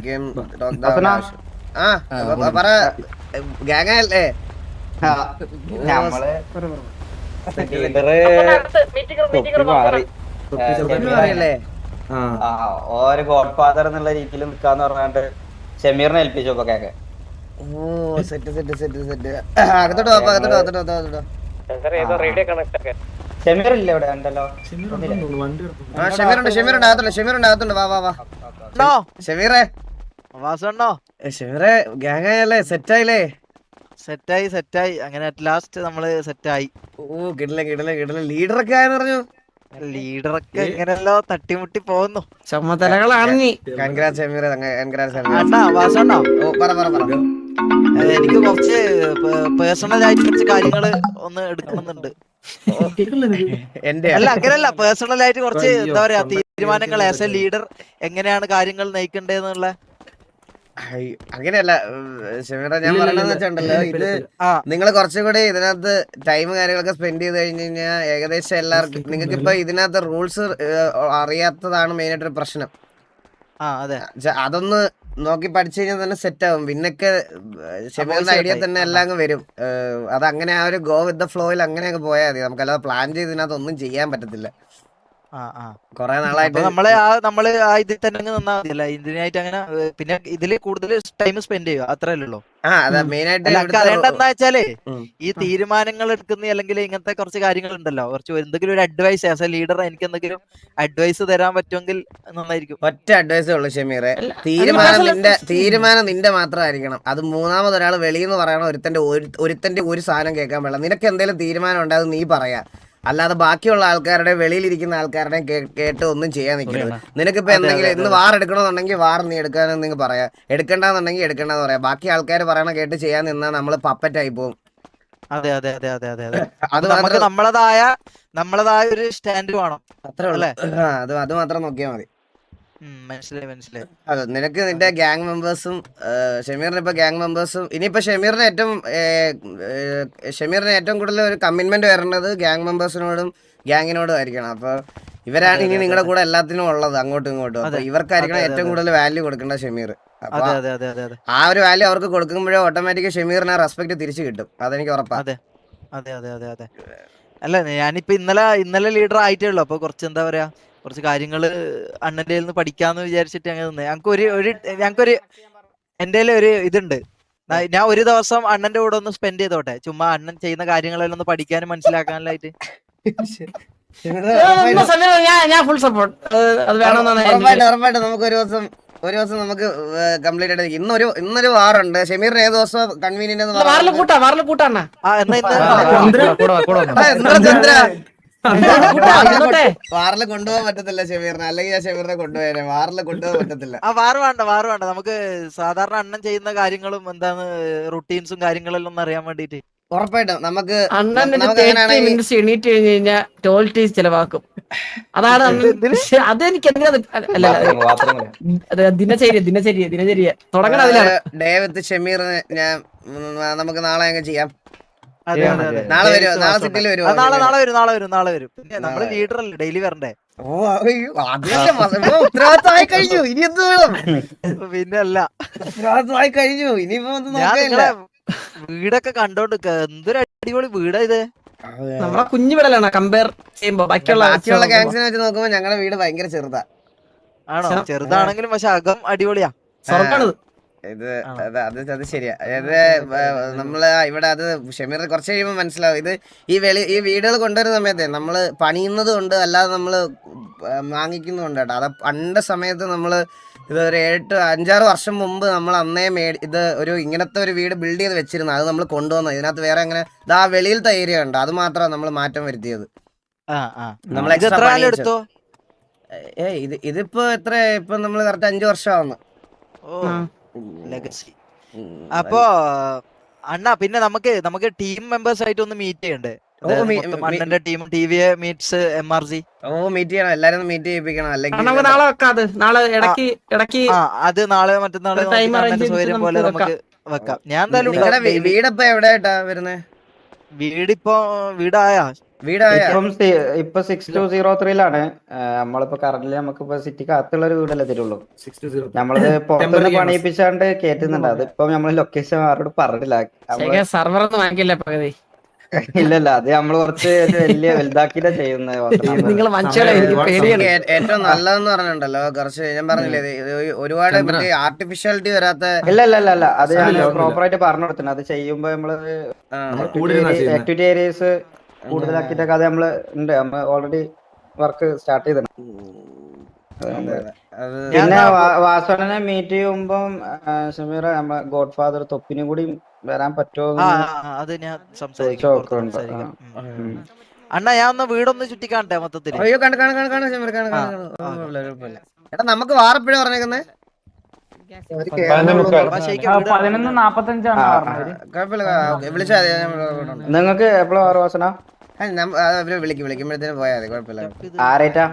became പറ ഗ്യാങ്ങല്ലേ അറിയല്ലേ ഓരോ God father എന്നുള്ള രീതിയിൽ നിൽക്കാന്ന് പറഞ്ഞാണ്ട് ഷമീറിനെ ഏൽപ്പിച്ചു ഇപ്പൊ കേക്ക്. ഓ സെറ്റ് സെറ്റ് സെറ്റ് സെറ്റ് അകത്തോട്ട് അകത്തോട്ട് ഷമീർ ഇല്ല ഇവിടെ ഉണ്ടല്ലോ. ഷമീറുണ്ട് അകത്തുണ്ട് വാ വാ വാ ഷമീറെ ഷമീറെ ഗ്യാങ്ങല്ലേ സെറ്റായില്ലേ? സെറ്റായി അങ്ങനെ അറ്റ് ലാസ്റ്റ് നമ്മള് സെറ്റായി. ഓ കിടല ലീഡറൊക്കെ ആയെന്ന് പറഞ്ഞു. ലീഡറൊക്കെ എങ്ങനെയല്ലോ തട്ടിമുട്ടി പോകുന്നു. ചുമതലകളാണ് നീ. കൺഗ്രാറ്റ്സ് ഷമീറെ, അണ്ണാ വാസണ്ണോ, ഓ പറ എനിക്ക് കുറച്ച് പേഴ്സണൽ ആയിട്ട് കുറച്ച് കാര്യങ്ങള് ഒന്ന് എടുക്കണമെന്നുണ്ട്. അല്ല അങ്ങനെയല്ല, പേഴ്സണൽ ആയിട്ട് കുറച്ച് എന്താ പറയാ തീരുമാനങ്ങൾ ആസ് എ ലീഡർ എങ്ങനെയാണ് കാര്യങ്ങൾ നയിക്കണ്ടേന്നുള്ള. അങ്ങനെയല്ല ഷമീറ, ഞാൻ പറയണെന്ന് വെച്ചിട്ടുണ്ടല്ലോ, ഇത് നിങ്ങൾ കുറച്ചും കൂടി ഇതിനകത്ത് ടൈം കാര്യങ്ങളൊക്കെ സ്പെൻഡ് ചെയ്ത് കഴിഞ്ഞ് കഴിഞ്ഞാൽ ഏകദേശം എല്ലാവർക്കും നിങ്ങൾക്ക് ഇപ്പൊ ഇതിനകത്ത് റൂൾസ് അറിയാത്തതാണ് മെയിൻ ആയിട്ടൊരു പ്രശ്നം. അതൊന്ന് നോക്കി പഠിച്ചു കഴിഞ്ഞാൽ തന്നെ സെറ്റ് ആവും. പിന്നൊക്കെ ഷമീറിന്റെ ഐഡിയ തന്നെ എല്ലാം വരും. അത് അങ്ങനെ ആ ഒരു ഗോ വിത്ത് ദ ഫ്ലോയിൽ അങ്ങനെ അങ്ങ് പോയാൽ മതി. നമുക്കല്ലാതെ പ്ലാൻ ചെയ്ത് ഇതിനകത്ത് ഒന്നും ചെയ്യാൻ പറ്റത്തില്ല. കൊറേ നാളായിട്ട് നമ്മള് ഇതിൽ തന്നെ നിന്നാ മതിയല്ല, ഇതിനായിട്ട് അങ്ങനെ പിന്നെ ഇതില് കൂടുതൽ ടൈം സ്പെൻഡ് ചെയ്യുക അത്രയല്ലോ. അറിയേണ്ടെന്താ വെച്ചാല് ഈ തീരുമാനങ്ങൾ എടുക്കുന്ന അല്ലെങ്കിൽ ഇങ്ങനത്തെ കുറച്ച് കാര്യങ്ങൾ ഉണ്ടല്ലോ, കുറച്ച് എന്തെങ്കിലും ഒരു അഡ്വൈസ് ആസ് എ ലീഡർ എനിക്ക് എന്തെങ്കിലും അഡ്വൈസ് തരാൻ പറ്റുമെങ്കിൽ നന്നായിരിക്കും. ഒറ്റ അഡ്വൈസേ ഉള്ളൂ ഷമീറെ, തീരുമാനം നിന്റെ മാത്രമായിരിക്കണം. അത് മൂന്നാമത് ഒരാൾ വെളിയെന്ന് പറയണം. ഒരുത്തന്റെ ഒരു സാധനം കേൾക്കാൻ പാടില്ല. നിനക്ക് എന്തെങ്കിലും തീരുമാനം ഉണ്ടാകും നീ പറയാ, അല്ലാതെ ബാക്കിയുള്ള ആൾക്കാരുടെ വെളിയിലിരിക്കുന്ന ആൾക്കാരുടെ കേട്ട് ഒന്നും ചെയ്യാൻ നിൽക്കരുത്. നിനക്കിപ്പോ എന്തെങ്കിലും ഇന്ന് വാർ എടുക്കണമെന്നുണ്ടെങ്കിൽ വാർ നീ എടുക്കാനെന്ന് നിങ്ങൾ പറയാ, എടുക്കണ്ടെന്നുണ്ടെങ്കിൽ എടുക്കണ്ടെന്ന് പറയാം. ബാക്കി ആൾക്കാർ പറയണ കേട്ട് ചെയ്യാൻ നിന്നാൽ നമ്മള് പപ്പറ്റായി പോകും. അതെ അതെ അതെ അതെ അതെ അതെ അത് നമുക്ക് നമ്മളതായ ഒരു സ്റ്റാൻഡ് വേണം. അത്രേ ഉള്ളൂ. അത് മാത്രം നോക്കിയാൽ മതി. മനസ്സിലായി. അതെ, നിനക്ക് നിന്റെ ഗ്യാങ് മെമ്പേഴ്സും ഷമീറിന് ഇപ്പൊ ഗ്യാങ് മെമ്പേഴ്സും ഇനിയിപ്പോ ഷമീറിന് ഏറ്റവും കൂടുതൽ ഒരു കമ്മിറ്റ്മെന്റ് വരേണ്ടത് ഗ്യാങ് മെമ്പേഴ്സിനോടും ഗ്യാങ്ങിനോടും ആയിരിക്കണം. അപ്പൊ ഇവരാണ് ഇനി നിങ്ങളുടെ കൂടെ എല്ലാത്തിനും ഉള്ളത്, അങ്ങോട്ടും ഇങ്ങോട്ടും. അപ്പൊ ഇവർക്കായിരിക്കണം ഏറ്റവും കൂടുതൽ വാല്യൂ കൊടുക്കേണ്ട ഷമീർ. അപ്പൊ ആ ഒരു വാല്യൂ അവർക്ക് കൊടുക്കുമ്പോഴേ ഓട്ടോമാറ്റിക് ഷമീറിന് റെസ്പെക്ട് തിരിച്ചു കിട്ടും. അതെനിക്ക് ഉറപ്പാണ്. അതെ അല്ല, ഞാനിപ്പോ ഇന്നലെ ലീഡർ ആയിട്ടേ ഉള്ളൂ. അപ്പൊ കുറച്ച് എന്താ പറയാ, കുറച്ച് കാര്യങ്ങള് അണ്ണന്റെ നിന്ന് പഠിക്കാന്ന് വിചാരിച്ചിട്ട് അങ്ങനെ നിന്ന്. ഞങ്ങൾക്കൊരു എന്റെ ഒരു ഇതുണ്ട്, ഞാൻ ഒരു ദിവസം അണ്ണന്റെ കൂടെ ഒന്ന് സ്പെൻഡ് ചെയ്തോട്ടെ, ചുമ്മാ അണ്ണൻ ചെയ്യുന്ന കാര്യങ്ങളെല്ലാം ഒന്ന് പഠിക്കാനും മനസ്സിലാക്കാനായിട്ട്. ഞാൻ ഫുൾ സപ്പോർട്ട്. അത് ഉറപ്പായിട്ട് നമുക്ക് ഒരു ദിവസം നമുക്ക് കംപ്ലീറ്റ് ആയിട്ട് ഇന്നൊരു വാറുണ്ട്. ഷമീറിന് ഏത് ദിവസം കൺവീനിയന്റ് വാറിൽ കൊണ്ടുപോകാൻ പറ്റത്തില്ല ഷമീറിനെ, അല്ലെങ്കിൽ ഞാൻ ഷമീറിനെ കൊണ്ടുപോയേനെ. വാറിൽ കൊണ്ടുപോകാൻ പറ്റത്തില്ല. വാറ് വേണ്ട. നമുക്ക് സാധാരണ അണ്ണൻ ചെയ്യുന്ന കാര്യങ്ങളും എന്താണ് റുട്ടീൻസും കാര്യങ്ങളെല്ലാം ഒന്ന് അറിയാൻ വേണ്ടിട്ട്. ഉറപ്പായിട്ടും നമുക്ക് എണീറ്റ് കഴിഞ്ഞ് കഴിഞ്ഞാൽ ടോയ്ലറ്റ് ചെലവാക്കും. അതാണ് അതെനിക്ക് ദിനചര്യ തുടങ്ങണം. അതിലാണ് ഡേവിഡ് ഷമീറിനെ നമുക്ക് നാളെ അങ്ങ് ചെയ്യാം. നാളെ വരുമോ? നാളെ സിറ്റിയിൽ വരുമോ? നാളെ വരും. പിന്നെ നമ്മള് ലീഡർ അല്ലേ, ഡെയിലി വരണ്ടേ? ഉത്തരവാദിത്തമായി കഴിഞ്ഞു, ഇനി എന്ത് വേണം? പിന്നെ അല്ല, ഉത്തരവാദിത്തമായി കഴിഞ്ഞു, ഇനിയിപ്പോ വീടൊക്കെ കണ്ടോണ്ട് എന്തൊരു അടിപൊളി വീടാ ഇത്. നമ്മളെ കുഞ്ഞു വീടല്ലാണ് കമ്പയർ ചെയ്യുമ്പോ ബാക്കിയുള്ള ഗാങ്സിനെ വെച്ച് നോക്കുമ്പോ ഞങ്ങളുടെ വീട് ഭയങ്കര ചെറുതാ. ആണോ? ചെറുതാണെങ്കിലും പക്ഷെ അകം അടിപൊളിയാ. അത് ശരിയാ. അതായത് നമ്മള് ഇവിടെ അത് ഷമീർ കുറച്ച് കഴിയുമ്പോൾ മനസ്സിലാവും. ഇത് ഈ വീടുകൾ കൊണ്ടുവരുന്ന സമയത്ത് നമ്മള് പണിയുന്നത് കൊണ്ട് അല്ലാതെ നമ്മള് വാങ്ങിക്കുന്നുണ്ട് കേട്ടോ. അത് പണ്ട് സമയത്ത് നമ്മള് ഇത് ഒരു 5-6 വർഷം മുമ്പ് നമ്മൾ അന്നേ ഇത് ഇങ്ങനത്തെ ഒരു വീട് ബിൽഡ് ചെയ്ത് വെച്ചിരുന്നു. അത് നമ്മൾ കൊണ്ടുവന്നു. ഇതിനകത്ത് വേറെ അങ്ങനെ ഇതാ വെളിയിലത്തെ ഏരിയ ഉണ്ട്, അത് മാത്രമാണ് നമ്മൾ മാറ്റം വരുത്തിയത്. നമ്മൾ ഇതിപ്പോ ഇപ്പൊ നമ്മള് കറക്റ്റ് 5 വർഷമാവുന്നു. അപ്പൊ അണ്ണാ, പിന്നെ നമുക്ക് ടീം മെമ്പേഴ്സ് ആയിട്ട് ഒന്ന് മീറ്റ് ചെയ്യണ്ടേ? അണ്ണന്റെ team TVA meets MRG. Meet ചെയ്യണം, എല്ലാരും മീറ്റ് ചെയ്യിപ്പിക്കണം. അല്ലെങ്കിൽ അത് നാളെ മറ്റന്നാളെ സൗകര്യം പോലെ നമുക്ക് വെക്കാം. ഞാൻ എന്തായാലും വീടപ്പോ എവിടെയായിട്ടാ വരുന്നേ? വീടായാ വീടായ ഇപ്പൊ 6203 നമ്മളിപ്പോ കറന്റ് നമുക്കിപ്പോ സിറ്റിക്ക് അകത്തുള്ള ഒരു വീടല്ലേ തരുള്ളൂ. നമ്മളിത് പുറത്തുനിന്ന് പണിയിപ്പിച്ചാണ്ട് കേറ്റുന്നുണ്ട്. അതിപ്പോ നമ്മള് ലൊക്കേഷൻ ആരോട് പറഞ്ഞില്ല. സർവർ ഒന്നും വാങ്ങിക്കില്ല പകുതി. ഇല്ലല്ല, അത് നമ്മള് കുറച്ച് വലിയ വലുതാക്കിയിട്ടാ ചെയ്യുന്നത്. നിങ്ങൾ മനസ്സിലായി, എനിക്ക് പേടിയാണ്. ഏറ്റവും നല്ലതെന്ന് പറഞ്ഞിട്ടുണ്ടല്ലോ, കുറച്ച് ഞാൻ പറഞ്ഞില്ലേ, ഇത് ഒരുപാട് മറ്റേ ആർട്ടിഫിഷ്യാലിറ്റി വരാത്ത. ഇല്ല, അത് ഞാൻ പ്രോപ്പർ ആയിട്ട് പറഞ്ഞു കൊടുത്തിട്ടുണ്ട്. അത് ചെയ്യുമ്പോ നമ്മള് ആക്ടിവിറ്റി ഏരിയസ് കൂടുതലാക്കിയിട്ടൊക്കെ അത് നമ്മള് ഉണ്ട്. നമ്മള് ഓൾറെഡി വർക്ക് സ്റ്റാർട്ട് ചെയ്തിട്ടുണ്ട്. പിന്നെ വാസവനെ മീറ്റ് ചെയ്യുമ്പം ഷമീറ നമ്മളെ ഗോഡ് ഫാദർ തൊപ്പിനും കൂടി വരാൻ പറ്റുമോ അത് ഞാൻ സംസാരിക്കാം. അണ്ണാ ഞാൻ ഒന്ന് വീടൊന്ന് ചുറ്റിക്കാണട്ടെ മൊത്തത്തില്. അയ്യോ കാണ ഷമീർ കാണ. എടാ നമുക്ക് വാറെപ്പോഴും പറഞ്ഞേക്കുന്നേ 11:45 കുഴപ്പമില്ല, വിളിച്ചാൽ നിങ്ങൾക്ക് എപ്പോഴാ വാസന? അവര് വിളിക്കുമ്പോഴത്തേനും പോയാൽ മതി, കുഴപ്പമില്ല. ആരേറ്റാ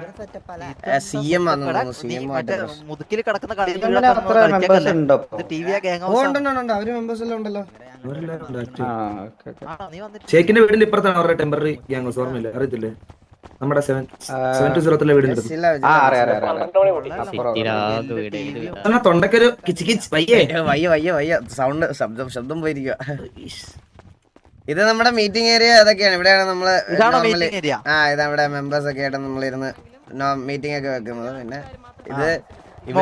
CM മുതുക്കില് കിടക്കുന്ന അവര് മെമ്പേഴ്സ് എല്ലാം ഉണ്ടല്ലോ. ഷേക്കിന്റെ വീടിന്റെ ഇപ്പുറത്താണ് അവരുടെ ടെമ്പററി ഗ്യാങ് ഹൗസ്. ഓർമ്മയില്ല, അറിയത്തില്ലേ? നമ്മുടെ 720 വീടിന്റെ തൊണ്ടക്കൊരു കിച്ച് കിച്ച് വയ്യ സൗണ്ട് ശബ്ദം പോയിരിക്കുക. ഇത് നമ്മുടെ മീറ്റിംഗ് ഏരിയ അതൊക്കെയാണ്. ഇവിടെയാണ് നമ്മള് ഇതാ ഇവിടെ മെമ്പേഴ്സ് ഒക്കെ ആയിട്ട് നമ്മളിരുന്ന് മീറ്റിംഗ് ഒക്കെ വെക്കുന്നത്. പിന്നെ ഇത്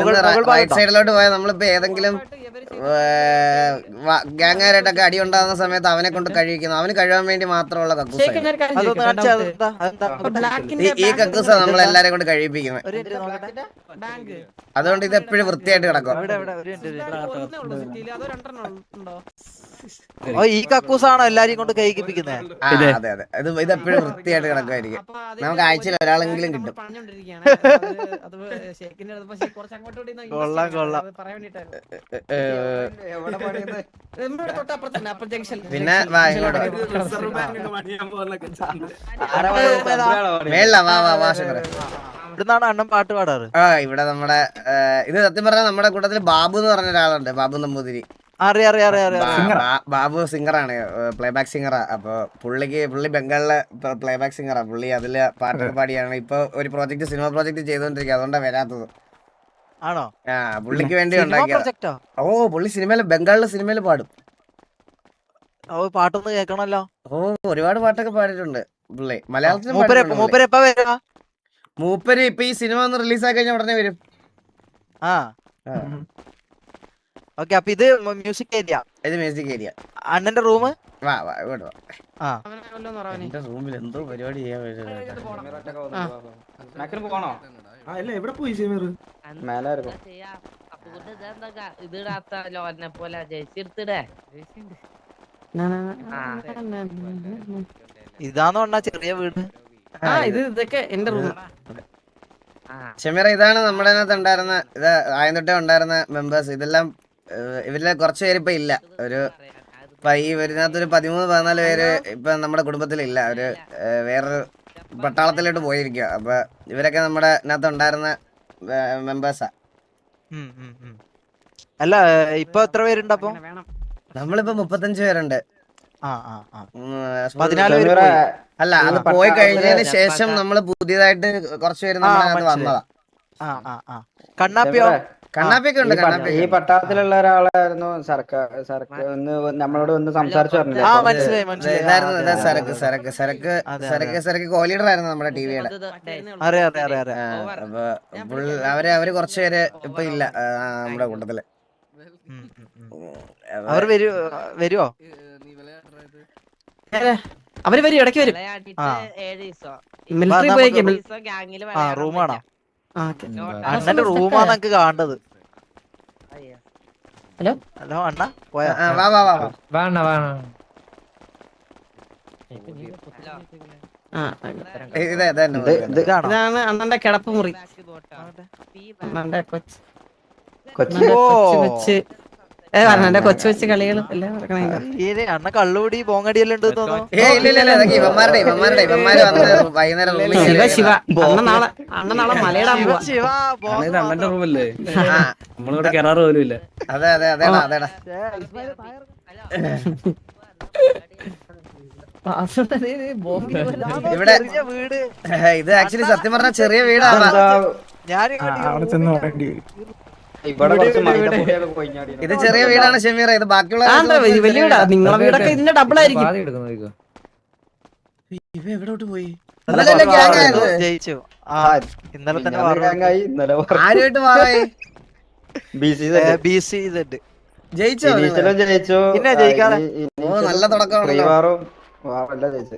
റൈറ്റ് സൈഡിലോട്ട് പോയാൽ നമ്മളിപ്പോ ഏതെങ്കിലും ഗ്യാങ്ങാരായിട്ടൊക്കെ അടി ഉണ്ടാകുന്ന സമയത്ത് അവനെ കൊണ്ട് കഴിവിക്കുന്നു. അവന് കഴിവാൻ വേണ്ടി മാത്രമുള്ള കക്കൂസ. ഈ കക്കൂസ നമ്മളെല്ലാരെയും കൊണ്ട് കഴിപ്പിക്കുന്നത്. അതുകൊണ്ട് ഇത് എപ്പോഴും വൃത്തിയായിട്ട് കിടക്കും. ഈ കക്കൂസാണോ എല്ലാരെയും കൊണ്ട് കഴിപ്പിക്കുന്നത്? അതെ ഇത് എപ്പോഴും വൃത്തിയായിട്ട് കിടക്കുമായിരിക്കും. നമുക്ക് ആഴ്ചയിൽ ഒരാളെങ്കിലും കിട്ടും. പിന്നെ ഇവിടുന്നാണ് അണ്ണൻ പാട്ട് പാടാറ്. ഇവിടെ നമ്മുടെ ഇത് സത്യം പറഞ്ഞാൽ നമ്മുടെ കൂട്ടത്തില് ബാബു എന്ന് പറഞ്ഞ ഒരാളുണ്ട്, ബാബു നമ്പൂതിരി. ബാബു സിംഗറാണ്, പ്ലേബാക്ക് സിംഗറാ. അപ്പൊ പുള്ളി ബംഗാളിലെ പ്ലേബാക്ക് സിംഗറാ. പുള്ളി അതില് പാട്ടൊക്കെ പാടിയാണ് ഇപ്പൊ ഒരു സിനിമ പ്രോജക്ട് ചെയ്തോണ്ടിരിക്കുക. അതുകൊണ്ടാണ് വരാത്തത്. ആണോ? പുള്ളിക്ക് വേണ്ടി ഉണ്ടാക്കിയ. പുള്ളി ബംഗാളിലെ സിനിമയില് പാടും. പാട്ടൊന്ന് കേൾക്കണല്ലോ. ഒരുപാട് പാട്ടൊക്കെ പാടിയിട്ടുണ്ട് പുള്ളി. മലയാളത്തിൽ മൂപ്പര് ഇപ്പൊ ഈ സിനിമ ഒന്ന് റിലീസാക്കി കഴിഞ്ഞാൽ ഉടനെ വരും. ഓക്കെ, അപ്പൊ ഇത് മ്യൂസിക് ഏരിയ. ഇത് മ്യൂസിക് ഏരിയ. അണ്ണന്റെ റൂം ഇങ്ങോട്ട് വാ. എന്റെ റൂമിൽ എന്തോ പരിപാടി ചെയ്യാൻ പോണോ? എവിടെ പോയി ഇതാന്ന് പറഞ്ഞ ചെറിയ വീട്. ഇതൊക്കെ എന്റെ റൂം. ഷമീറ, ഇതാണ് നമ്മുടെ അതിനകത്ത് ഉണ്ടായിരുന്ന, ഇത് ആദ്യം തൊട്ടേ ഉണ്ടായിരുന്ന മെമ്പേഴ്സ്. ഇതെല്ലാം ഇവരിലെ കുറച്ച് പേര് ഇപ്പൊ ഇല്ല. ഈ ഇതിനകത്തൊരു 13-14 പേര് ഇപ്പൊ നമ്മുടെ കുടുംബത്തിലില്ല. അവര് വേറൊരു പട്ടാളത്തിലോട്ട് പോയിരിക്കുക. അപ്പൊ ഇവരൊക്കെ നമ്മുടെ ഇതിനകത്ത് ഉണ്ടായിരുന്ന മെമ്പേഴ്സാ. അല്ല, ഇപ്പൊ എത്ര പേരുണ്ട്? അപ്പൊ നമ്മളിപ്പോ 35 പേരുണ്ട്. 14 പേര് അല്ല, അത് പോയി കഴിഞ്ഞതിന് ശേഷം നമ്മള് പുതിയതായിട്ട് കുറച്ച് പേര് നമ്മുടെ വന്നതാ. കണ്ണാപ്പിയോ? കണ്ണാപ്പിയൊക്കെ ഉണ്ട്. ഈ പട്ടാളത്തിലുള്ള ഒരാളായിരുന്നു നമ്മളോട് ഒന്ന് സംസാരിച്ചു പറഞ്ഞില്ലേ? സരക്ക് കോ-ലീഡർ ആയിരുന്നു നമ്മുടെ ടിവിയുടെ. അപ്പൊ അവര് കുറച്ചുപേര് ഇപ്പൊ ഇല്ല നമ്മുടെ കൂട്ടത്തില്. അവർ വരുവോ? അവര് വരും, ഇടയ്ക്ക് വരും. മിലിറ്ററി പോയേക്കും. റൂമാണോ? അണ്ണന്റെ റൂമാണ് നമുക്ക് കാണേണ്ടത്. ഹലോ അണ്ണ, പോയാ? ഇതാണ് അണ്ണന്റെ കിടപ്പ് മുറി. അണ്ണന്റെ കൊച്ചു കൊച്ചു കളികളും എല്ലാം അണ്ണ കള്ളുകൂടി പോങ്ങടിയെല്ലാം ഉണ്ട് തോന്നുന്നു. ശിവ അണ്ണ നാളെ മലയിടാൻ പോവാ. അണ്ണന്റെ റൂമല്ലേ, നമ്മളിവിടെ കയറാറ് പോലും ഇല്ല. അതെ ഇവിടെ ചെറിയ വീട് ഇത് ആക്ച്വലി സത്യം പറഞ്ഞ ചെറിയ വീടാണ്. ഞാൻ ഇവിടെ കുറച്ച് മൈദപ്പൊടിയൊക്കെ കൊഴിഞ്ഞാടി. ഇത് ചെറിയ വീടാണ് ഷമീറ. ഇത് ബാക്കിയുള്ള വലിയ വീടാ. നിങ്ങളെ വീടൊക്കെ ഇതിന്റെ ഡബിൾ ആയിരിക്കും. ഇവ എവിടോട്ട് പോയി? ഇന്നലെ ഗ്യാങ് ആയത്. ജയിച്ചു. ഇന്നലെ തന്നെ ായി ഇന്നലെ ആരുമായിട്ട് മാറായി? BC ജയിച്ചോ? ജയിച്ചു. പിന്നെ ജയിക്കാതെ. ഓ നല്ല തുടക്കമാണല്ലോ. ശ്രീവാറും വാറല്ല ജയിച്ചു.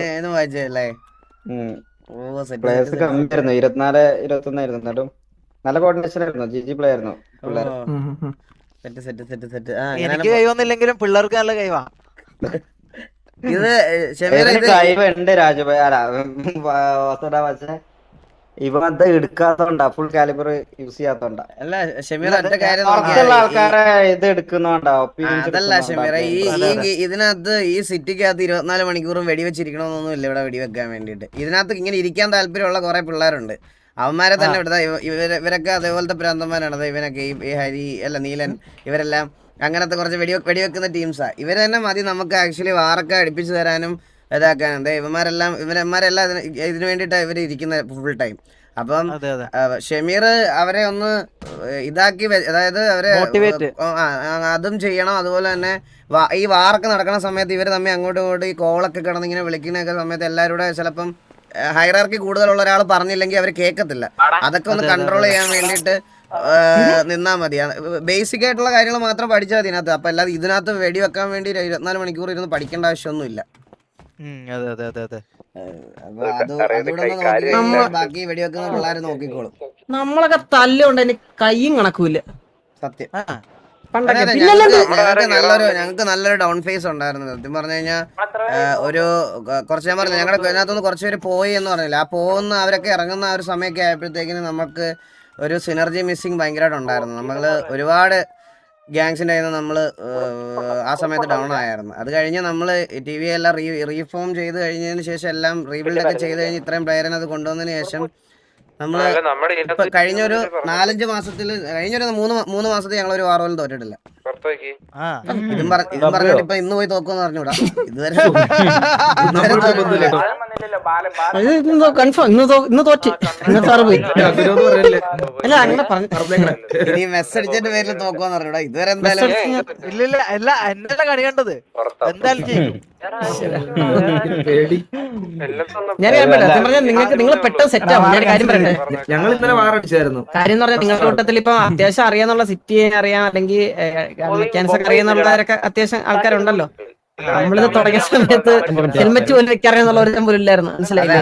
ഏത് വായിച്ചല്ലേ? ഓ പ്ലേയേഴ്സ് കമ്മിയായിരുന്നു, 24, 21 ആയിരുന്നു. എന്നിട്ടും നല്ല കോർഡിനേഷൻ ആയിരുന്നു. GG പ്ലേ ആയിരുന്നു പിള്ളേർ. Set set set set. എനിക്ക് കൈവന്നില്ലെങ്കിലും പിള്ളേർക്ക് നല്ല കൈവാ. ഇത് ഷമീറ കഴിവുണ്ട് രാജുഭായ്. പക്ഷെ ഇവ അത് എടുക്കാത്തോണ്ടാ, ഫുൾ കാലിബർ യൂസ് ചെയ്യാത്തോണ്ടാ. അല്ല ഷമീറ ഒറ്റ കാര്യം പുറത്തുള്ള ആൾക്കാരെ ഇത് എടുക്കുന്നോണ്ടാ. അതല്ല ഷമീറ, ഇതിനകത്ത് ഈ സിറ്റിക്കകത്ത് 24 മണിക്കൂറും വെടിവെച്ചിരിക്കണമെന്നൊന്നും ഇല്ല ഇവിടെ വെടിവെക്കാൻ വേണ്ടിയിട്ട്. ഇതിനകത്ത് ഇങ്ങനെ ഇരിക്കാൻ താല്പര്യമുള്ള കുറെ പിള്ളേരുണ്ട്. അവന്മാരെ തന്നെ എടുത്താ ഇവരൊക്കെ അതേപോലത്തെ പ്രാന്തന്മാരാണ്. ഇവനൊക്കെ ഈ ഹരി അല്ല നീലൻ, ഇവരെല്ലാം അങ്ങനത്തെ കുറച്ച് വെടിവെക്കുന്ന ടീംസാ. ഇവര് തന്നെ മതി നമുക്ക് ആക്ച്വലി വാറൊക്കെ അടുപ്പിച്ച് തരാനും ഇതാക്കാനും. ഇവന്മാരെല്ലാം ഇതിനു വേണ്ടിയിട്ടാണ് ഇവർ ഇരിക്കുന്നത് ഫുൾ ടൈം. അപ്പം ഷമീർ അവരെ ഒന്ന് ഇതാക്കി, അതായത് അവരെ അതും ചെയ്യണം. അതുപോലെ തന്നെ ഈ വാറൊക്കെ നടക്കുന്ന സമയത്ത് ഇവർ തമ്മിൽ അങ്ങോട്ടും ഇങ്ങോട്ടും ഈ കോളൊക്കെ കിടന്ന് ഇങ്ങനെ വിളിക്കുന്നൊക്കെ സമയത്ത് എല്ലാവരും കൂടെ ചിലപ്പം ഹൈറാർക്കി കൂടുതലുള്ള ഒരാൾ പറഞ്ഞില്ലെങ്കിൽ അവർ കേൾക്കത്തില്ല. അതൊക്കെ ഒന്ന് കൺട്രോൾ ചെയ്യാൻ വേണ്ടിയിട്ട് നിന്നാ മതി. ബേസിക് ആയിട്ടുള്ള കാര്യങ്ങൾ മാത്രം പഠിച്ചാൽ മതി ഇതിനകത്ത്. അപ്പൊ അല്ലാതെ ഇതിനകത്ത് വെടിവെക്കാൻ വേണ്ടി 24 മണിക്കൂർ ഇരുന്ന് പഠിക്കേണ്ട ആവശ്യമൊന്നുമില്ല. ബാക്കി വെടിവെക്കുന്ന പിള്ളേരെ നോക്കിക്കോളും. നമ്മളൊക്കെ തല്ലുകൊണ്ട് എനിക്ക് കയ്യും കണക്കൂല സത്യം. പണ്ടൊക്കെ ഞങ്ങൾക്ക് നല്ലൊരു ഡൗൺ ഫേസ് ഉണ്ടായിരുന്നു സത്യം പറഞ്ഞു കഴിഞ്ഞാൽ. ഒരു കുറച്ച് ഞാൻ പറഞ്ഞില്ല, ഞങ്ങളുടെ ഇതിനകത്തുനിന്ന് കുറച്ച് പേര് പോയി എന്ന് പറഞ്ഞില്ല. ആ പോകുന്ന അവരൊക്കെ ഇറങ്ങുന്ന ആ ഒരു സമയമൊക്കെ ആയപ്പോഴത്തേക്കിന് നമുക്ക് ഒരു സിനർജി മിസ്സിങ് ഭയങ്കരമായിട്ട് ഉണ്ടായിരുന്നു. നമ്മൾ ഒരുപാട് ഗ്യാങ്സിൻ്റെ കയ്യിൽ നിന്ന് നമ്മൾ ആ സമയത്ത് ഡൗൺ ആയിരുന്നു. അത് കഴിഞ്ഞ് നമ്മൾ TV എല്ലാം റീഫോം ചെയ്ത് കഴിഞ്ഞതിന് ശേഷം എല്ലാം റീബിൽഡൊക്കെ ചെയ്ത് കഴിഞ്ഞ് ഇത്രയും പ്ലെയറിനെ അത് കൊണ്ടുവന്നതിന് ശേഷം നമ്മൾ ഇപ്പൊ കഴിഞ്ഞൊരു 4-5 മാസത്തിൽ കഴിഞ്ഞൊരു 3 മാസത്തിൽ ഞങ്ങൾ ഒരു വാറോലും തോറ്റിട്ടില്ല. ഇതും പറഞ്ഞിട്ട് ഇപ്പൊ ഇന്ന് പോയി തോക്കുമെന്ന് പറഞ്ഞൂടാ. ഇതുവരെ കൺഫേം ഇന്ന് തോറ്റ്. അല്ല അങ്ങനെ ഇനി മെസ്സ് അടിച്ചതിന്റെ പേരിൽ തോക്കുമെന്ന് പറഞ്ഞൂടാ. ഇതുവരെ എന്തായാലും ഇല്ല അല്ല എന്നെ കണി കണ്ടത് എന്തായാലും ചെയ്യും. ഞാൻ പറഞ്ഞാൽ നിങ്ങൾ പെട്ടെന്ന് സെറ്റ് ആവും. ഞാൻ കാര്യം പറയട്ടെ. ഞങ്ങൾ ഇന്നലെ വാറടിച്ചായിരുന്നു. കാര്യം എന്ന് പറഞ്ഞാൽ നിങ്ങളുടെ കൂട്ടത്തിൽ ഇപ്പൊ അത്യാവശ്യം അറിയാന്നുള്ള സിറ്റി അറിയാം, അല്ലെങ്കിൽ മെക്കാനിക്സ് ഒക്കെ അറിയാന്നുള്ളവരൊക്കെ അത്യാവശ്യം ആൾക്കാരുണ്ടല്ലോ. നമ്മളിത് തുടങ്ങിയ സമയത്ത് ഹെൽമെറ്റ് പോലും വെക്കാറിയാന്നുള്ള ഒരു പോലും ഇല്ലായിരുന്നു. മനസ്സിലായില്ലേ?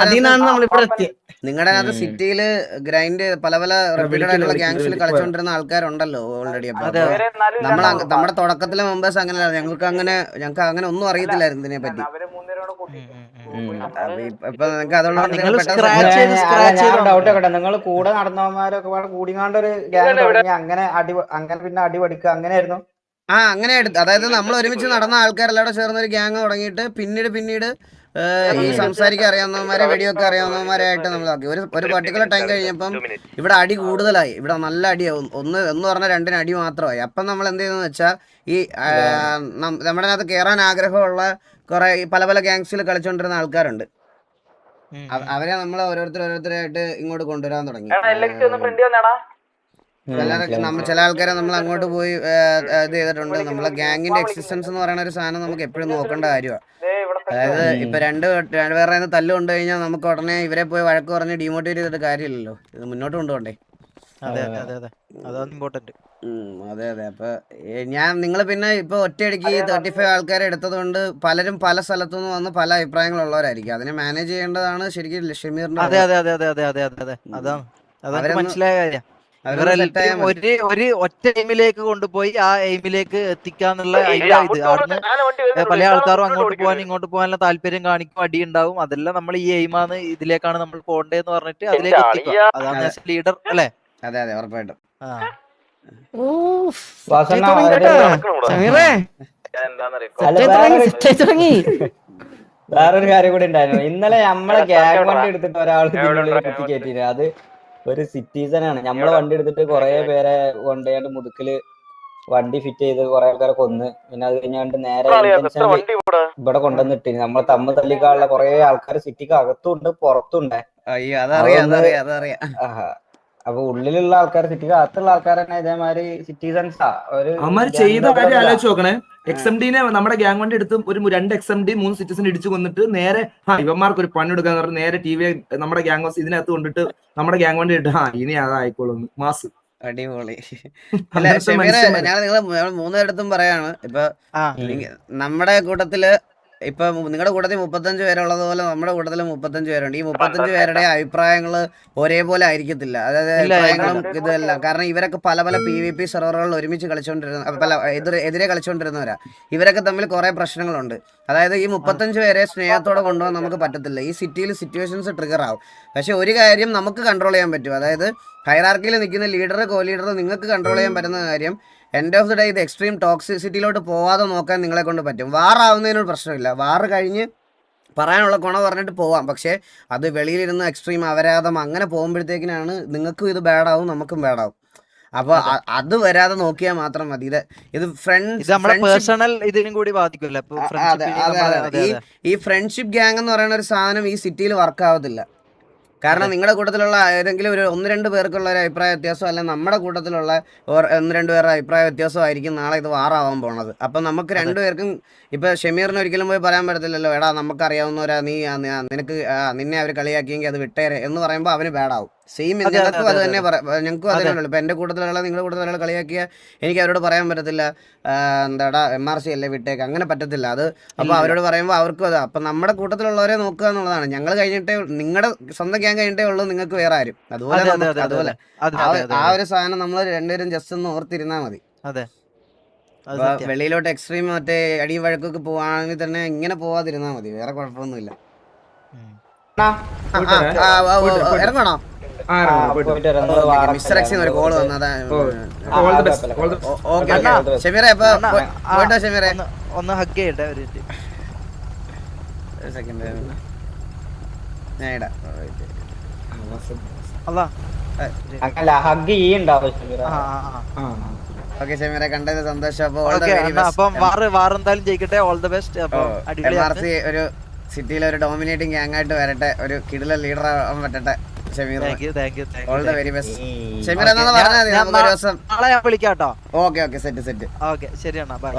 അതിനാണ് നമ്മളിവിടെ എത്തിയത്. നിങ്ങളുടെ അകത്ത് സിറ്റിയില് ഗ്രൈൻഡ് പല റെപ്യൂട്ടഡ് ആയിട്ടുള്ള ഗ്യാങ്സിൽ കളിച്ചുകൊണ്ടിരുന്ന ആൾക്കാരുണ്ടല്ലോ ഓൾറെഡി. അപ്പൊ നമ്മുടെ തുടക്കത്തിലെ മെമ്പേഴ്സ് അങ്ങനെയല്ല. ഞങ്ങൾക്ക് അങ്ങനെ ഒന്നും അറിയത്തില്ലായിരുന്നു ഇതിനെ പറ്റി. ഇപ്പൊ നിങ്ങൾക്ക് അതുകൊണ്ട് ഡൗട്ട് ഒക്കെ നിങ്ങൾ കൂടെ നടന്നവന്മാരൊക്കെ കൂടിങ്ങാണ്ട് ഒരു ഗ്യാങ് തുടങ്ങി, അങ്ങനെ പിന്നെ അടി പഠിക്കുക അങ്ങനെയായിരുന്നു. അങ്ങനെ എടുത്ത്, അതായത് നമ്മൾ ഒരുമിച്ച് നടന്ന ആൾക്കാരെല്ലാം ചേർന്ന ഒരു ഗ്യാങ് തുടങ്ങിയിട്ട് പിന്നീട് ഈ സംസാരിക്കാൻ അറിയാവുന്നവന്മാരെ വെടിയൊക്കെ അറിയാവുന്നവന്മാരായിട്ട് നമ്മളാക്കി. ഒരു പർട്ടിക്കുലർ ടൈം കഴിഞ്ഞപ്പം ഇവിടെ അടി കൂടുതലായി. ഇവിടെ നല്ല അടിയാവും. ഒന്ന് പറഞ്ഞാൽ 2 അടി മാത്രമായി. അപ്പം നമ്മൾ എന്ത് ചെയ്തെന്ന് വെച്ചാൽ ഈ നമ്മുടെ അകത്ത് കയറാൻ ആഗ്രഹമുള്ള കുറെ പല ഗ്യാങ്സിൽ കളിച്ചോണ്ടിരുന്ന ആൾക്കാരുണ്ട്. അവരെ നമ്മൾ ഓരോരുത്തരായിട്ട് ഇങ്ങോട്ട് കൊണ്ടുവരാൻ തുടങ്ങി. ചില ആൾക്കാരെ നമ്മൾ അങ്ങോട്ട് പോയി ഇത് ചെയ്തിട്ടുണ്ട്. നമ്മളെ ഗ്യാങ്ങിന്റെ എക്സിസ്റ്റൻസ് എന്ന് പറയുന്ന ഒരു സാധനം നമുക്ക് എപ്പോഴും നോക്കേണ്ട കാര്യമാണ്. അതായത് ഇപ്പൊ രണ്ടുപേരുടെ തല്ല് കൊണ്ടു കഴിഞ്ഞാൽ നമുക്ക് ഉടനെ ഇവരെ പോയി വഴക്ക് പറഞ്ഞ് ഡിമോട്ടിവേറ്റ് ചെയ്തിട്ട് കാര്യമില്ലല്ലോ. ഇത് മുന്നോട്ട് കൊണ്ടുപോണ്ടേ. അതെ. അപ്പൊ നിങ്ങൾ പിന്നെ ഇപ്പൊ ഒറ്റയടിക്ക് 35 ആൾക്കാരെ എടുത്തത് കൊണ്ട് പലരും പല സ്ഥലത്തു നിന്ന് വന്ന് പല അഭിപ്രായങ്ങളുള്ളവരായിരിക്കും. അതിനെ മാനേജ് ചെയ്യേണ്ടതാണ് ശരിക്കും ഷമീറിന്റെ. അതെ മനസ്സിലായ കാര്യം. ഒരു ഒറ്റ എയിമിലേക്ക് കൊണ്ടുപോയി ആ എയിമിലേക്ക് എത്തിക്കാന്നുള്ള ഇത് അവിടുന്ന് പല ആൾക്കാരും അങ്ങോട്ട് പോകാൻ ഇങ്ങോട്ട് പോകാനുള്ള താല്പര്യം കാണിക്കും, അടി ഉണ്ടാവും. അതെല്ലാം നമ്മൾ ഈ എയിമാണ്, ഇതിലേക്കാണ് നമ്മൾ പോണ്ടേന്ന് പറഞ്ഞിട്ട് അതിലേക്ക് എത്തിക്കുക. അതാണ് ലീഡർ അല്ലേ? അതെ ഉറപ്പായിട്ടും. വേറൊരു കാര്യം കൂടി ഉണ്ടായിരുന്നു. ഇന്നലെ നമ്മളെ ഗ്യാങ് വണ്ടി എടുത്തിട്ട് ഒരാൾ കുത്തി കയറ്റിന്. അത് ഒരു സിറ്റിസൺ ആണ്. നമ്മളെ വണ്ടി എടുത്തിട്ട് കൊറേ പേരെ കൊണ്ടുപോയാണ്ട് മുതുക്കില് വണ്ടി ഫിറ്റ് ചെയ്ത് കുറെ ആൾക്കാരെ കൊന്ന്. പിന്നെ അത് കഴിഞ്ഞാണ്ട് നേരെ ഇവിടെ കൊണ്ടുവന്നിട്ട് നമ്മൾ തമ്മിൽ തല്ലിക്കാനുള്ള കുറെ ആൾക്കാർ സിറ്റിക്ക് അകത്തുണ്ട് പുറത്തുണ്ട്. അയ്യോ അതറിയാം അതറിയാം അതറിയാം. അപ്പൊ ഉള്ളിലുള്ള ആൾക്കാർ സിറ്റിക്ക് അകത്തുള്ള ആൾക്കാർ തന്നെ ഇതേമാതിരി സിറ്റിസൺസാ. അവന്മാര് ചെയ്ത കാര്യം ആലോചിച്ച് നോക്കണേ. XMD-നെ നമ്മുടെ ഗ്യാങ് വണ്ടി എടുത്ത് ഒരു 2 XMD 3 സിറ്റിസൺ ഇടിച്ചു കൊന്നിട്ട് നേരെ ഇവന്മാർക്ക് ഒരു പണി എടുക്കാന്ന് പറഞ്ഞ് നേരെ TV നമ്മുടെ ഗ്യാങ് ഹൗസ് ഇതിനകത്ത് കൊണ്ടിട്ട് നമ്മുടെ ഗ്യാങ് വണ്ടി ഇട്ട് ഇനി അതായിക്കോളും മാസ്. അടിപൊളി. അല്ല ഷമീറെ, ഞാൻ നിങ്ങൾ 3 പേരടുത്തും പറയാണ്, ഇപ്പൊ നമ്മുടെ കൂട്ടത്തില് ഇപ്പൊ നിങ്ങളുടെ കൂട്ടത്തിൽ 35 പേരുള്ളത് പോലെ നമ്മുടെ കൂട്ടത്തിൽ 35 പേരുണ്ട്. ഈ 35 പേരുടെ അഭിപ്രായങ്ങൾ ഒരേപോലെ ആയിരിക്കത്തില്ല. അതായത് അഭിപ്രായങ്ങളും ഇതെല്ലാം. കാരണം ഇവരൊക്കെ പല പല PvP സെർവറുകളിൽ ഒരുമിച്ച് കളിച്ചോണ്ടിരുന്ന പല എതിരെ കളിച്ചോണ്ടിരുന്നവരാ. ഇവരൊക്കെ തമ്മിൽ കുറെ പ്രശ്നങ്ങളുണ്ട്. അതായത് ഈ 35 പേരെ സ്നേഹത്തോടെ കൊണ്ടുപോകാൻ നമുക്ക് പറ്റത്തില്ല. ഈ സിറ്റിയിൽ സിറ്റുവേഷൻസ് ട്രിഗർ ആവും. പക്ഷെ ഒരു കാര്യം നമുക്ക് കൺട്രോൾ ചെയ്യാൻ പറ്റും. അതായത് ഹൈറാർക്കിയിൽ നിൽക്കുന്ന ലീഡർ കോ ലീഡർ നിങ്ങൾക്ക് കൺട്രോൾ ചെയ്യാൻ പറ്റുന്ന കാര്യം എൻഡ് ഓഫ് ദി ഡേ ഇത് എക്സ്ട്രീം ടോക്സിസിറ്റിയിലോട്ട് പോവാതെ നോക്കാൻ നിങ്ങളെ കൊണ്ട് പറ്റും. വാറാവുന്നതിനൊരു പ്രശ്നമില്ല. വാറ് കഴിഞ്ഞ് പറയാനുള്ള ഗുണം പറഞ്ഞിട്ട് പോവാം. പക്ഷേ അത് വെളിയിലിരുന്ന് എക്സ്ട്രീം അപരാധം അങ്ങനെ പോകുമ്പോഴത്തേക്കിനാണ് നിങ്ങൾക്കും ഇത് ബാഡാവും നമുക്കും ബാഡാവും. അപ്പൊ അത് വരാതെ നോക്കിയാൽ മാത്രം മതി. ഇത് പേഴ്സണൽ ഇതിനും കൂടി ബാധിക്കില്ല. ഈ ഫ്രണ്ട്ഷിപ്പ് ഗ്യാങ് എന്ന് പറയുന്ന ഒരു സാധനം ഈ സിറ്റിയിൽ വർക്ക് ആവത്തില്ല. കാരണം നിങ്ങളുടെ കൂട്ടത്തിലുള്ള ഏതെങ്കിലും ഒരു 1-2 പേർക്കുള്ള ഒരു അഭിപ്രായ വ്യത്യാസം, അല്ലെങ്കിൽ നമ്മുടെ കൂട്ടത്തിലുള്ള 1-2 പേരുടെ അഭിപ്രായ വ്യത്യാസമായിരിക്കും നാളെ ഇത് വാറാവാൻ പോണത്. അപ്പം നമുക്ക് 2 പേർക്കും ഇപ്പൊ ഷമീറിന് ഒരിക്കലും പോയി പറയാൻ പറ്റത്തില്ലല്ലോ, എടാ നമുക്കറിയാവുന്നവരാ, നിനക്ക് നിന്നെ അവർ കളിയാക്കിയെങ്കിൽ അത് വിട്ടേരെ എന്ന് പറയുമ്പോൾ അവന് ബാഡാവും. സെയിം ഞങ്ങൾക്കും അത് തന്നെ ഞങ്ങൾക്കും അതേ ഉള്ളൂ. ഇപ്പൊ എന്റെ കൂട്ടത്തിലുള്ള നിങ്ങളുടെ കൂട്ടത്തിലുള്ള കളിയാക്കിയ എനിക്ക് അവരോട് പറയാൻ പറ്റത്തില്ല എന്താടാ MRC അല്ലേ വിട്ടേക്ക്, അങ്ങനെ പറ്റത്തില്ല. അത് അപ്പൊ അവരോട് പറയുമ്പോൾ അവർക്കും അതാ. അപ്പൊ നമ്മുടെ കൂട്ടത്തിലുള്ളവരെ നോക്കുക എന്നുള്ളതാണ്. ഞങ്ങൾ കഴിഞ്ഞിട്ടേ, നിങ്ങളുടെ സ്വന്തം ഗ്യാങ് കഴിഞ്ഞിട്ടേ ഉള്ളൂ നിങ്ങൾക്ക് വേറെ ആരും. അതുപോലെ ആ ഒരു സാധനം നമ്മൾ രണ്ടുപേരും ജസ്റ്റ് ഒന്ന് ഓർത്തിരുന്നാ മതി. അപ്പൊ വെളിയിലോട്ട് എക്സ്ട്രീം മറ്റേ അടിയും വഴക്കൊക്കെ പോവാണെങ്കിൽ തന്നെ ഇങ്ങനെ പോവാതിരുന്നാ മതി. വേറെ കുഴപ്പമൊന്നുമില്ല. ഇറങ്ങണോ? മിസ്റ്റർ എക്സിന് ഒരു കോള് വന്നതാ. ഓക്കെ ഷമീറെ, അപ്പൊ പോയിട്ടോ ഷമീറെ. ഒന്ന് ഹഗ് ചെയ്യട്ടെ ഒരു സെക്കൻഡ്. ഞാൻ ഇടാം. ഓക്കെ ഷമീറെ, കണ്ടത് സന്തോഷം. അപ്പം വാറെന്തായാലും ജയിക്കട്ടെ. All the best. MRC ഒരു സിറ്റിയിലെ ഒരു ഡോമിനേറ്റിംഗ് ഗ്യാങ് ആയിട്ട് വരട്ടെ, ഒരു കിടില ലീഡർ ആവാൻ പറ്റട്ടെ Shameer. All the very best Shameer. എന്നാ പറഞ്ഞാൽ മതി, നമുക്ക് ഒരു ദിവസം നാളെ ഞാൻ വിളിക്കാം കേട്ടോ. Okay set. ഓക്കെ ശരി അണ്ണാ, ബൈ.